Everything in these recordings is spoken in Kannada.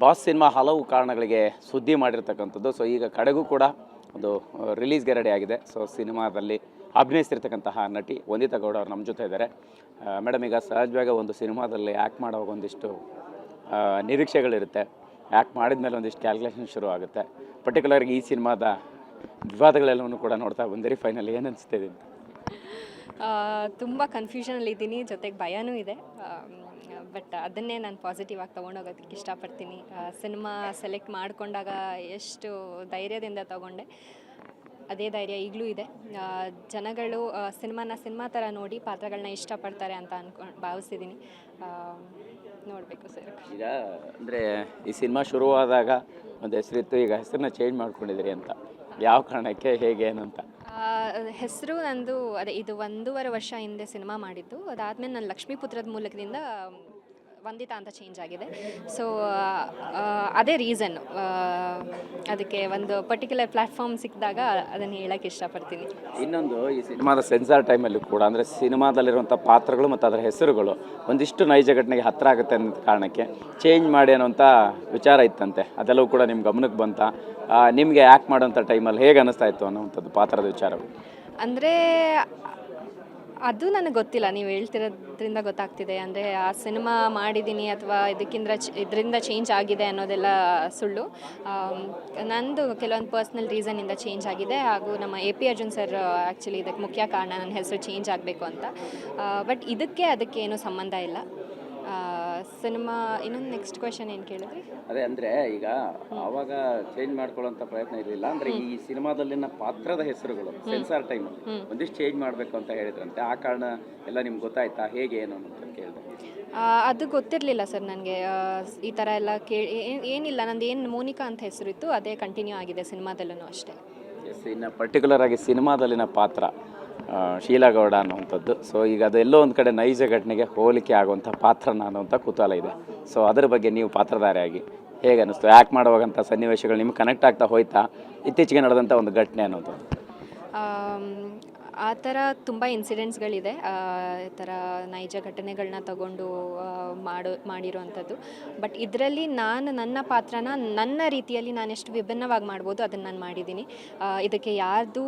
ಬಾಸ್ ಸಿನಿಮಾ ಹಲವು ಕಾರಣಗಳಿಗೆ ಸುದ್ದಿ ಮಾಡಿರ್ತಕ್ಕಂಥದ್ದು. ಸೊ ಈಗ ಕಡೆಗೂ ಕೂಡ ಒಂದು ರಿಲೀಸ್ಗೆ ರೆಡಿ ಆಗಿದೆ. ಸೊ ಸಿನಿಮಾದಲ್ಲಿ ಅಭಿನಯಿಸ್ತಿರ್ತಕ್ಕಂತಹ ನಟಿ ವಂದಿತಾ ಗೌಡ ಅವರು ನಮ್ಮ ಜೊತೆ ಇದ್ದಾರೆ. ಮೇಡಮ್, ಈಗ ಸಹಜವಾಗಿ ಒಂದು ಸಿನಿಮಾದಲ್ಲಿ ಆ್ಯಕ್ಟ್ ಮಾಡೋವಾಗ ಒಂದಿಷ್ಟು ನಿರೀಕ್ಷೆಗಳಿರುತ್ತೆ. ಆ್ಯಕ್ಟ್ ಮಾಡಿದ ಮೇಲೆ ಒಂದಿಷ್ಟು ಕ್ಯಾಲ್ಕುಲೇಷನ್ ಶುರು ಆಗುತ್ತೆ. ಪರ್ಟಿಕ್ಯುಲರ್ಗೆ ಈ ಸಿನಿಮಾದ ವಿವಾದಗಳೆಲ್ಲವೂ ಕೂಡ ನೋಡ್ತಾ ಬಂದಿರಿ. ಫೈನಲಿ ಏನು ಅನಿಸ್ತಿದೆ? ತುಂಬ ಕನ್ಫ್ಯೂಷನಲ್ಲಿದ್ದೀನಿ, ಜೊತೆಗೆ ಭಯನೂ ಇದೆ. ಬಟ್ ಅದನ್ನೇ ನಾನು ಪಾಸಿಟಿವ್ ಆಗಿ ತೊಗೊಂಡೋಗೋದಕ್ಕೆ ಇಷ್ಟಪಡ್ತೀನಿ. ಸಿನಿಮಾ ಸೆಲೆಕ್ಟ್ ಮಾಡಿಕೊಂಡಾಗ ಎಷ್ಟು ಧೈರ್ಯದಿಂದ ತೊಗೊಂಡೆ, ಅದೇ ಧೈರ್ಯ ಈಗಲೂ ಇದೆ. ಜನಗಳು ಸಿನಿಮಾ ಥರ ನೋಡಿ ಪಾತ್ರಗಳನ್ನ ಇಷ್ಟಪಡ್ತಾರೆ ಅಂತ ಭಾವಿಸಿದ್ದೀನಿ. ನೋಡಬೇಕು ಸರ್. ಈಗ ಅಂದರೆ ಈ ಸಿನಿಮಾ ಶುರುವಾದಾಗ ಒಂದು ಹೆಸರಿತ್ತು, ಈಗ ಹೆಸರನ್ನ ಚೇಂಜ್ ಮಾಡ್ಕೊಂಡಿದ್ದೀರಿ ಅಂತ. ಯಾವ ಕಾರಣಕ್ಕೆ, ಹೇಗೆ ಏನು ಅಂತ? ಹೆಸರು ನಂದು ಇದು 1.5 ವರ್ಷ ಹಿಂದೆ ಸಿನಿಮಾ ಮಾಡಿದ್ದು. ಅದಾದಮೇಲೆ ನಾನು ಲಕ್ಷ್ಮೀಪುತ್ರದ ಮೂಲಕದಿಂದ ವಂದಿತಾ ಅಂತ ಚೇಂಜ್ ಆಗಿದೆ. ಸೊ ಅದೇ ರೀಸನ್ನು. ಅದಕ್ಕೆ ಒಂದು ಪರ್ಟಿಕ್ಯುಲರ್ ಪ್ಲ್ಯಾಟ್ಫಾರ್ಮ್ ಸಿಕ್ಕಿದಾಗ ಅದನ್ನು ಹೇಳೋಕ್ಕೆ ಇಷ್ಟಪಡ್ತೀನಿ. ಇನ್ನೊಂದು, ಈ ಸಿನಿಮಾದ ಸೆನ್ಸಾರ್ ಟೈಮಲ್ಲೂ ಕೂಡ ಅಂದರೆ ಸಿನಿಮಾದಲ್ಲಿರುವಂಥ ಪಾತ್ರಗಳು ಮತ್ತು ಅದರ ಹೆಸರುಗಳು ಒಂದಿಷ್ಟು ನೈಜ ಘಟನೆಗೆ ಹತ್ತಿರ ಆಗುತ್ತೆ ಅನ್ನೋ ಕಾರಣಕ್ಕೆ ಚೇಂಜ್ ಮಾಡಿ ಅನ್ನೋಂಥ ವಿಚಾರ ಇತ್ತಂತೆ. ಅದೆಲ್ಲವೂ ಕೂಡ ನಿಮ್ಮ ಗಮನಕ್ಕೆ ಬಂತ? ನಿಮಗೆ ಆ್ಯಕ್ಟ್ ಮಾಡೋಂಥ ಟೈಮಲ್ಲಿ ಹೇಗೆ ಅನ್ನಿಸ್ತಾ ಇತ್ತು ಅನ್ನೋವಂಥದ್ದು ಪಾತ್ರದ ವಿಚಾರಗಳು? ಅಂದರೆ ಅದು ನನಗೆ ಗೊತ್ತಿಲ್ಲ, ನೀವು ಹೇಳ್ತಿರೋದ್ರಿಂದ ಗೊತ್ತಾಗ್ತಿದೆ. ಅಂದರೆ ಆ ಸಿನಿಮಾ ಮಾಡಿದ್ದೀನಿ ಅಥವಾ ಇದರಿಂದ ಚೇಂಜ್ ಆಗಿದೆ ಅನ್ನೋದೆಲ್ಲ ಸುಳ್ಳು. ನಂದು ಕೆಲವೊಂದು ಪರ್ಸ್ನಲ್ ರೀಸನ್ನಿಂದ ಚೇಂಜ್ ಆಗಿದೆ. ಹಾಗೂ ನಮ್ಮ AP ಅರ್ಜುನ್ ಸರ್ ಆ್ಯಕ್ಚುಲಿ ಇದಕ್ಕೆ ಮುಖ್ಯ ಕಾರಣ, ನನ್ನ ಹೆಸರು ಚೇಂಜ್ ಆಗಬೇಕು ಅಂತ. ಬಟ್ ಅದಕ್ಕೆ ಏನೂ ಸಂಬಂಧ ಇಲ್ಲ. ಸಿನಿಮಾ ಇನ್ನೊಂದು ನೆಕ್ಸ್ಟ್ ಕ್ವೆಶನ್ ಏನು ಕೇಳಿದ್ರಿ? ಅದೇ ಅಂದರೆ ಈಗ ಆವಾಗ ಚೇಂಜ್ ಮಾಡ್ಕೊಳ್ಳೋಂಥ ಪ್ರಯತ್ನ ಇರಲಿಲ್ಲ. ಅಂದರೆ ಈ ಸಿನಿಮಾದಲ್ಲಿನ ಪಾತ್ರದ ಹೆಸರುಗಳು ಸೆನ್ಸಾರ್ ಟೈಮಲ್ಲಿ ಒಂದಿಷ್ಟು ಚೇಂಜ್ ಮಾಡಬೇಕು ಅಂತ ಹೇಳಿದ್ರಂತೆ. ಆ ಕಾರಣ ಎಲ್ಲ ನಿಮ್ಗೆ ಗೊತ್ತಾಯ್ತಾ, ಹೇಗೆ ಏನು ಅಂತ ಕೇಳಿದೆ? ಅದು ಗೊತ್ತಿರಲಿಲ್ಲ ಸರ್ ನನಗೆ. ಈ ಥರ ಎಲ್ಲ ಏನಿಲ್ಲ, ನಂದು ಏನು ಮೋನಿಕಾ ಅಂತ ಹೆಸರಿತ್ತು, ಅದೇ ಕಂಟಿನ್ಯೂ ಆಗಿದೆ ಸಿನಿಮಾದಲ್ಲೂ ಅಷ್ಟೇ. ಎಸ್, ಇನ್ನು ಪರ್ಟಿಕ್ಯುಲರ್ ಆಗಿ ಸಿನಿಮಾದಲ್ಲಿನ ಪಾತ್ರ ಶೀಲಾ ಗೌಡ ಅನ್ನುವಂಥದ್ದು. ಸೊ ಈಗ ಅದೆಲ್ಲೋ ಒಂದು ಕಡೆ ನೈಜ ಘಟನೆಗೆ ಹೋಲಿಕೆ ಆಗುವಂಥ ಪಾತ್ರನ ಅನ್ನುವಂಥ ಕುತೂಹಲ ಇದೆ. ಸೊ ಅದರ ಬಗ್ಗೆ ನೀವು ಪಾತ್ರಧಾರಿಯಾಗಿ ಹೇಗೆ ಅನ್ನಿಸ್ತು? ಆ್ಯಕ್ಟ್ ಮಾಡುವಾಗಂಥ ಸನ್ನಿವೇಶಗಳು ನಿಮ್ಗೆ ಕನೆಕ್ಟ್ ಆಗ್ತಾ ಹೋಯ್ತಾ? ಇತ್ತೀಚೆಗೆ ನಡೆದಂಥ ಒಂದು ಘಟನೆ ಅನ್ನೋದು? ಆ ಥರ ತುಂಬ ಇನ್ಸಿಡೆಂಟ್ಸ್ಗಳಿದೆ. ಈ ಥರ ನೈಜ ಘಟನೆಗಳನ್ನ ತಗೊಂಡು ಮಾಡಿರೋವಂಥದ್ದು. ಬಟ್ ಇದರಲ್ಲಿ ನಾನು ನನ್ನ ಪಾತ್ರನ ನನ್ನ ರೀತಿಯಲ್ಲಿ ನಾನು ಎಷ್ಟು ವಿಭಿನ್ನವಾಗಿ ಮಾಡ್ಬೋದು ಅದನ್ನು ನಾನು ಮಾಡಿದ್ದೀನಿ. ಇದಕ್ಕೆ ಯಾರ್ದು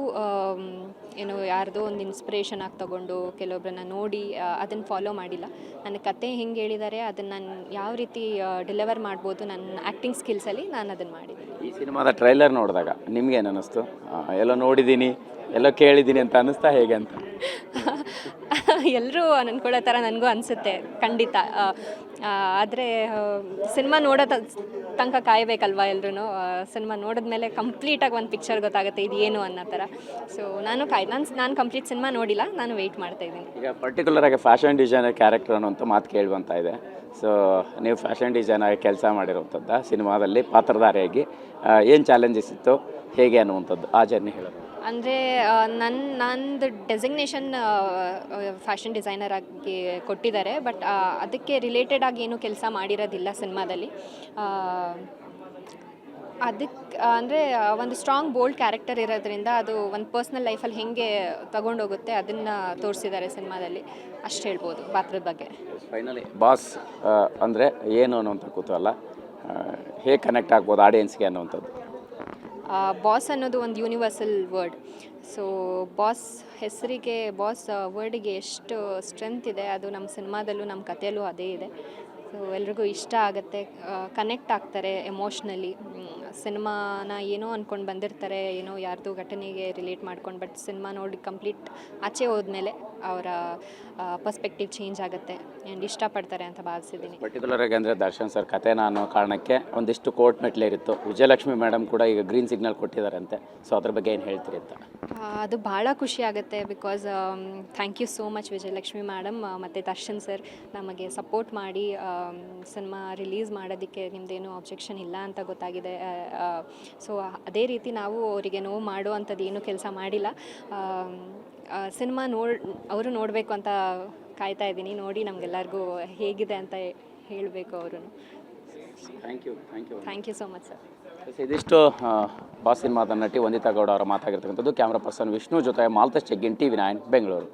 ಒಂದು ಇನ್ಸ್ಪಿರೇಷನ್ ಆಗಿ ತಗೊಂಡು ಕೆಲವೊಬ್ಬರನ್ನ ನೋಡಿ ಅದನ್ನು ಫಾಲೋ ಮಾಡಿಲ್ಲ. ನನ್ನ ಕತೆ ಹೆಂಗೆ ಹೇಳಿದ್ದಾರೆ ಅದನ್ನು ನಾನು ಯಾವ ರೀತಿ ಡೆಲಿವರ್ ಮಾಡ್ಬೋದು ನನ್ನ ಆ್ಯಕ್ಟಿಂಗ್ ಸ್ಕಿಲ್ಸಲ್ಲಿ ನಾನು ಅದನ್ನು ಮಾಡಿದ್ದೀನಿ. ಈ ಸಿನಿಮಾದ ಟ್ರೈಲರ್ ನೋಡಿದಾಗ ನಿಮ್ಗೇನು ಅನ್ನಿಸ್ತು? ಎಲ್ಲೋ ನೋಡಿದ್ದೀನಿ, ಎಲ್ಲೋ ಕೇಳಿದ್ದೀನಿ ಅಂತ ಅನ್ನಿಸ್ತಾ, ಹೇಗೆ ಅಂತ? ಎಲ್ಲರೂ ಅನ್ಕೊಳ್ಳೋ ಥರ ನನಗೂ ಅನಿಸುತ್ತೆ ಖಂಡಿತ. ಆದರೆ ಸಿನಿಮಾ ನೋಡೋ ತನಕ ಕಾಯಬೇಕಲ್ವ ಎಲ್ಲರೂ. ಸಿನಿಮಾ ನೋಡಿದ್ಮೇಲೆ ಕಂಪ್ಲೀಟಾಗಿ ಒಂದು ಪಿಕ್ಚರ್ ಗೊತ್ತಾಗುತ್ತೆ ಇದು ಏನು ಅನ್ನೋ ಥರ. ಸೊ ನಾನು ಕಂಪ್ಲೀಟ್ ಸಿನಿಮಾ ನೋಡಿಲ್ಲ, ನಾನು ವೆಯ್ಟ್ ಮಾಡ್ತಾಯಿದ್ದೀನಿ. ಈಗ ಪರ್ಟಿಕ್ಯುಲರ್ ಆಗಿ ಫ್ಯಾಷನ್ ಡಿಸೈನರ್ ಕ್ಯಾರೆಕ್ಟರ್ ಅನ್ನೋಂಥ ಮಾತು ಕೇಳುವಂತ ಇದೆ. ಸೊ ನೀವು ಫ್ಯಾಷನ್ ಡಿಸೈನರ್ ಕೆಲಸ ಮಾಡಿರುವಂಥದ್ದು ಸಿನಿಮಾದಲ್ಲಿ ಪಾತ್ರಧಾರಿಯಾಗಿ ಏನು ಚಾಲೆಂಜಸ್ ಇತ್ತು, ಹೇಗೆ ಅನ್ನುವಂಥದ್ದು ಆ ಜರ್ನಿ ಹೇಳೋದು? ಅಂದರೆ ನಂದು ಡೆಸಿಗ್ನೇಷನ್ ಫ್ಯಾಷನ್ ಡಿಸೈನರ್ ಆಗಿ ಕೊಟ್ಟಿದ್ದಾರೆ. ಬಟ್ ಅದಕ್ಕೆ ರಿಲೇಟೆಡ್ ಆಗಿ ಏನೂ ಕೆಲಸ ಮಾಡಿರೋದಿಲ್ಲ ಸಿನಿಮಾದಲ್ಲಿ. ಅದಕ್ಕೆ ಅಂದರೆ ಒಂದು ಸ್ಟ್ರಾಂಗ್ ಬೋಲ್ಡ್ ಕ್ಯಾರೆಕ್ಟರ್ ಇರೋದ್ರಿಂದ ಅದು ಒಂದು ಪರ್ಸ್ನಲ್ ಲೈಫಲ್ಲಿ ಹೇಗೆ ತಗೊಂಡೋಗುತ್ತೆ ಅದನ್ನು ತೋರಿಸಿದ್ದಾರೆ ಸಿನಿಮಾದಲ್ಲಿ, ಅಷ್ಟು ಹೇಳ್ಬೋದು ಪಾತ್ರದ ಬಗ್ಗೆ. ಫೈನಲಿ ಬಾಸ್ ಅಂದರೆ ಏನು ಅನ್ನೋಂಥ ಕುತೂಹಲ, ಹೇಗೆ ಕನೆಕ್ಟ್ ಆಗ್ಬೋದು ಆಡಿಯನ್ಸ್ಗೆ ಅನ್ನೋವಂಥದ್ದು? ಬಾಸ್ ಅನ್ನೋದು ಒಂದು ಯೂನಿವರ್ಸಲ್ ವರ್ಡ್. ಸೊ ಬಾಸ್ ಹೆಸರಿಗೆ, ಬಾಸ್ ವರ್ಡಿಗೆ ಎಷ್ಟು ಸ್ಟ್ರೆಂತ್ ಇದೆ, ಅದು ನಮ್ಮ ಸಿನಿಮಾದಲ್ಲೂ ನಮ್ಮ ಕಥೆಯಲ್ಲೂ ಅದೇ ಇದೆ. ಸೊ ಎಲ್ರಿಗೂ ಇಷ್ಟ ಆಗುತ್ತೆ, ಕನೆಕ್ಟ್ ಆಗ್ತಾರೆ ಎಮೋಷ್ನಲಿ. ಸಿನಿಮಾನ ಏನೋ ಅಂದ್ಕೊಂಡು ಬಂದಿರ್ತಾರೆ, ಏನೋ ಯಾರ್ದು ಘಟನೆಗೆ ರಿಲೇಟ್ ಮಾಡ್ಕೊಂಡು. ಬಟ್ ಸಿನಿಮಾ ನೋಡಿ ಕಂಪ್ಲೀಟ್ ಆಚೆ ಹೋದ್ಮೇಲೆ ಅವರ ಪರ್ಸ್ಪೆಕ್ಟಿವ್ ಚೇಂಜ್ ಆಗುತ್ತೆ ಆ್ಯಂಡ್ ಇಷ್ಟಪಡ್ತಾರೆ ಅಂತ ಭಾವಿಸಿದ್ದೀನಿ. ಪರ್ಟಿಕ್ಯುಲರ್ ಆಗಿ ಅಂದರೆ ದರ್ಶನ್ ಸರ್ ಕಥೆನ ಅನ್ನೋ ಕಾರಣಕ್ಕೆ ಒಂದಿಷ್ಟು ಕೋರ್ಟ್ ಮೆಟ್ಲೇರಿತ್ತು. ವಿಜಯಲಕ್ಷ್ಮಿ ಮೇಡಮ್ ಕೂಡ ಈಗ ಗ್ರೀನ್ ಸಿಗ್ನಲ್ ಕೊಟ್ಟಿದ್ದಾರಂತೆ. ಸೊ ಅದ್ರ ಬಗ್ಗೆ ಏನು ಹೇಳ್ತೀರಿ ಅಂತ? ಅದು ಭಾಳ ಖುಷಿ ಆಗುತ್ತೆ. Because thank you so much Vijayalakshmi madam ಮತ್ತು ದರ್ಶನ್ ಸರ್ ನಮಗೆ ಸಪೋರ್ಟ್ ಮಾಡಿ ಸಿನಿಮಾ ರಿಲೀಸ್ ಮಾಡೋದಕ್ಕೆ ನಿಮ್ಮದೇನು ಅಬ್ಜೆಕ್ಷನ್ ಇಲ್ಲ ಅಂತ ಗೊತ್ತಾಗಿದೆ. ಸೊ ಅದೇ ರೀತಿ ನಾವು ಅವರಿಗೆ ನೋವು ಮಾಡುವಂಥದ್ದು ಏನೂ ಕೆಲಸ ಮಾಡಿಲ್ಲ. ಸಿನಿಮಾ ಅವರು ನೋಡಬೇಕು ಅಂತ ಕಾಯ್ತಾ ಇದ್ದೀನಿ. ನೋಡಿ ನಮಗೆಲ್ಲರಿಗೂ ಹೇಗಿದೆ ಅಂತ ಹೇಳಬೇಕು ಅವರು. Thank you so much sir. ಇದಿಷ್ಟು ಬಾಸ್ ಸಿನಿಮಾದ ನಟಿ ವಂದಿತಾ ಗೌಡ ಅವರ ಮಾತಾಗಿರ್ತಕ್ಕಂಥದ್ದು. ಕ್ಯಾಮ್ರಾ ಪರ್ಸನ್ ವಿಷ್ಣು ಜೊತೆ ಮಾಲ್ತೇಶ್ ಚೆಗ್ಗಿನ್, TV9 ಬೆಂಗಳೂರು.